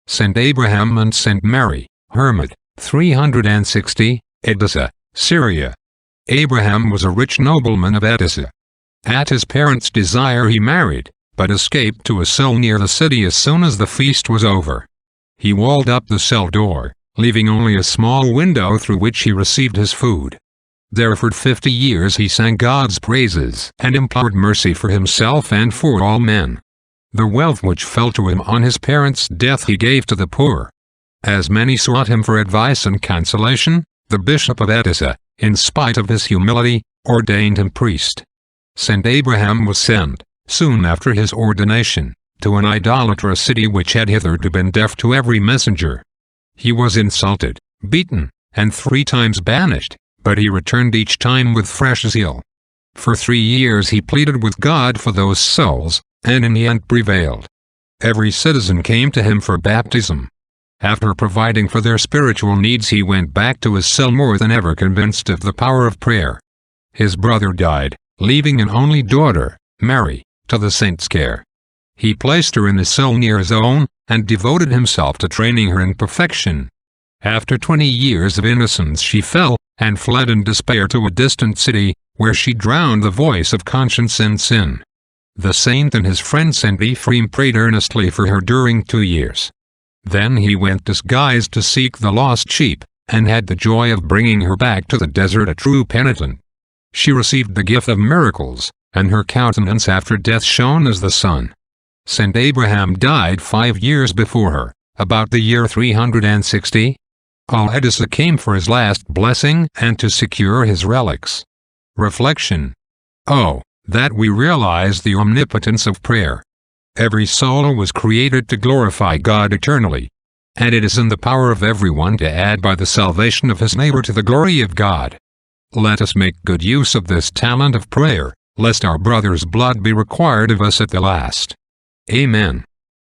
Saint Abraham and Saint Mary, Hermit, 360, Edessa, Syria. Abraham was a rich nobleman of Edessa. At his parents' desire he married, but escaped to a cell near the city as soon as the feast was over. He walled up the cell door, leaving only a small window through which he received his food. There for 50 years he sang God's praises and implored mercy for himself and for all men. The wealth which fell to him on his parents' death he gave to the poor. As many sought him for advice and consolation, the bishop of Edessa, in spite of his humility, ordained him priest. Saint Abraham was sent, soon after his ordination, to an idolatrous city which had hitherto been deaf to every messenger. He was insulted, beaten, and 3 times banished, but he returned each time with fresh zeal. For 3 years he pleaded with God for those souls, and in the end prevailed. Every citizen came to him for baptism. After providing for their spiritual needs he went back to his cell more than ever convinced of the power of prayer. His brother died, leaving an only daughter, Mary, to the saint's care. He placed her in a cell near his own, and devoted himself to training her in perfection. After 20 years of innocence she fell, and fled in despair to a distant city, where she drowned the voice of conscience and sin. The saint and his friend Saint Ephraim prayed earnestly for her during 2 years. Then he went disguised to seek the lost sheep, and had the joy of bringing her back to the desert a true penitent. She received the gift of miracles, and her countenance after death shone as the sun. Saint Abraham died 5 years before her, about the year 360. All Edessa came for his last blessing and to secure his relics. Reflection. Oh, that we realize the omnipotence of prayer. Every soul was created to glorify God eternally. And it is in the power of everyone to add by the salvation of his neighbor to the glory of God. Let us make good use of this talent of prayer, lest our brother's blood be required of us at the last. Amen.